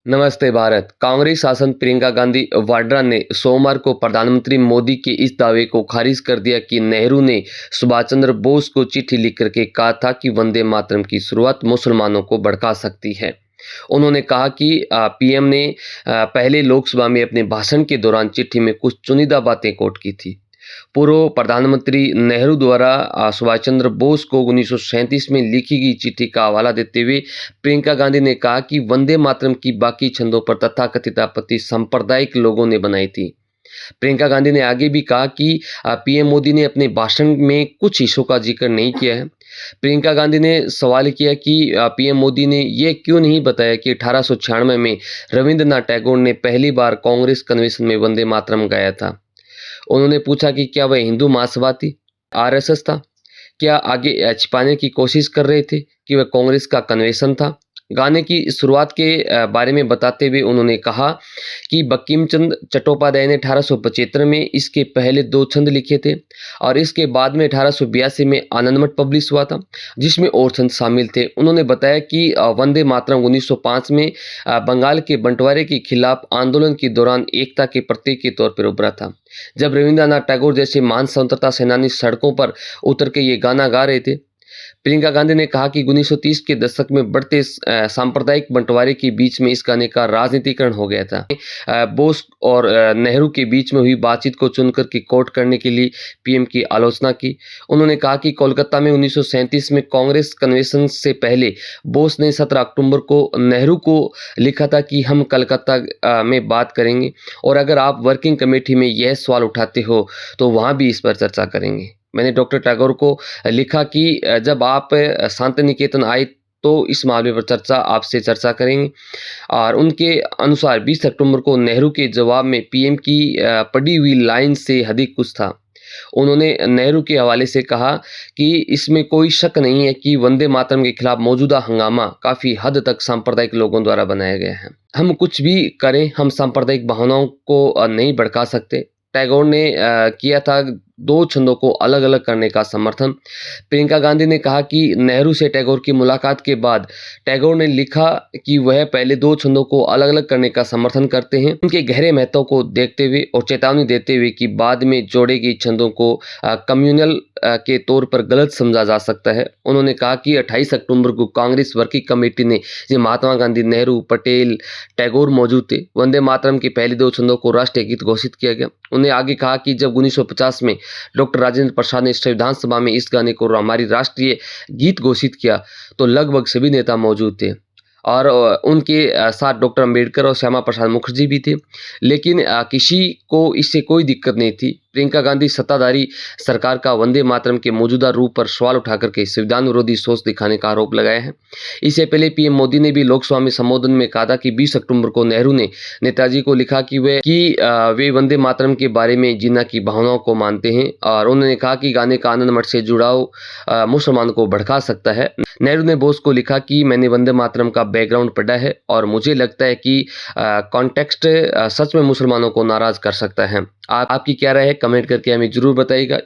नमस्ते भारत। कांग्रेस सांसद प्रियंका गांधी वाड्रा ने सोमवार को प्रधानमंत्री मोदी के इस दावे को खारिज कर दिया कि नेहरू ने सुभाष चंद्र बोस को चिट्ठी लिख करके कहा था कि वंदे मातरम की शुरुआत मुसलमानों को भड़का सकती है। उन्होंने कहा कि पीएम ने पहले लोकसभा में अपने भाषण के दौरान चिट्ठी में कुछ चुनिंदा बातें कोट की थी। पूर्व प्रधानमंत्री नेहरू द्वारा सुभाष चंद्र बोस को 1937 में लिखी गई चिट्ठी का हवाला देते हुए प्रियंका गांधी ने कहा कि वंदे मातरम की बाकी छंदों पर तथाकथित आपत्ति सांप्रदायिक लोगों ने बनाई थी। प्रियंका गांधी ने आगे भी कहा कि पीएम मोदी ने अपने भाषण में कुछ हिस्सों का जिक्र नहीं किया है। प्रियंका गांधी ने सवाल किया कि पीएम मोदी ने यह क्यों नहीं बताया कि 1896 में रविंद्रनाथ टैगोर ने पहली बार कांग्रेस कन्वेंशन में वंदे मातरम गाया था। उन्होंने पूछा कि क्या वह हिंदू महासभा थी, आरएसएस था? क्या आगे छिपाने की कोशिश कर रहे थे कि वह कांग्रेस का कन्वेंशन था? गाने की शुरुआत के बारे में बताते हुए उन्होंने कहा कि बंकिम चंद्र चट्टोपाध्याय ने 1875 में इसके पहले 2 छंद लिखे थे और इसके बाद में 1882 में आनंदमठ पब्लिश हुआ था, जिसमें और छंद शामिल थे। उन्होंने बताया कि वंदे मातरम 1905 में बंगाल के बंटवारे के खिलाफ आंदोलन के दौरान एकता के प्रतीक के तौर पर उभरा था। जब रविंद्रनाथ टैगोर जैसे महान स्वतंत्रता सेनानी सड़कों पर उतर के ये गाना गा रहे थे। प्रियंका गांधी ने कहा कि 1930 के दशक में बढ़ते सांप्रदायिक बंटवारे के बीच में इस गाने का राजनीतिकरण हो गया था। बोस और नेहरू के बीच में हुई बातचीत को चुनकर के कोट करने के लिए पीएम की आलोचना की। उन्होंने कहा कि कोलकाता में 1937 में कांग्रेस कन्वेंशन से पहले बोस ने 17 अक्टूबर को नेहरू को लिखा था कि हम कलकत्ता में बात करेंगे और अगर आप वर्किंग कमेटी में यह सवाल उठाते हो तो वहाँ भी इस पर चर्चा करेंगे। मैंने डॉक्टर टैगोर को लिखा कि जब आप शांति निकेतन आए तो इस मामले पर आपसे चर्चा करेंगे। और उनके अनुसार 20 अक्टूबर को नेहरू के जवाब में पीएम की पढ़ी हुई लाइन से अधिक कुछ था। उन्होंने नेहरू के हवाले से कहा कि इसमें कोई शक नहीं है कि वंदे मातरम के खिलाफ मौजूदा हंगामा काफ़ी हद तक सांप्रदायिक लोगों द्वारा बनाया गया है। हम कुछ भी करें, हम सांप्रदायिक भावनाओं को नहीं भड़का सकते। टैगोर ने किया था 2 छंदों को अलग-अलग करने का समर्थन। प्रियंका गांधी ने कहा कि नेहरू से टैगोर की मुलाकात के बाद टैगोर ने लिखा कि वह पहले 2 छंदों को अलग-अलग करने का समर्थन करते हैं। उनके गहरे महत्व को देखते हुए और चेतावनी देते हुए कि बाद में जोड़े गए छंदों को कम्युनल के तौर पर गलत समझा जा सकता है। उन्होंने कहा कि 28 अक्टूबर को कांग्रेस वर्किंग कमेटी ने महात्मा गांधी, नेहरू, पटेल, टैगोर मौजूद थे। वंदे मातरम के पहले 2 छंदों को राष्ट्रीय गीत घोषित किया गया। उन्हें आगे कहा कि जब 1950 में डॉक्टर राजेंद्र प्रसाद ने संविधान सभा में इस गाने को हमारी राष्ट्रीय गीत घोषित किया तो लगभग सभी नेता मौजूद थे और उनके साथ डॉक्टर अंबेडकर और श्यामा प्रसाद मुखर्जी भी थे, लेकिन किसी को इससे कोई दिक्कत नहीं थी। प्रियंका गांधी सत्ताधारी सरकार का वंदे मातरम के मौजूदा रूप पर सवाल उठा करके संविधान विरोधी सोच दिखाने का आरोप लगाया है। इससे पहले पीएम मोदी ने भी लोकसभा में संबोधन में कहा था कि 20 अक्टूबर को नेहरू ने नेताजी को लिखा कि वे वंदे मातरम के बारे में जिन्ना की भावनाओं को मानते हैं और उन्होंने कहा कि गाने का आनंद मठ से जुड़ाव मुसलमान को भड़का सकता है। नेहरू ने बोस को लिखा कि मैंने वंदे मातरम का बैकग्राउंड पढ़ा है और मुझे लगता है कि कॉन्टेक्स्ट सच में मुसलमानों को नाराज कर सकता है। आपकी क्या राय है? कमेंट करके हमें जरूर बताइएगा।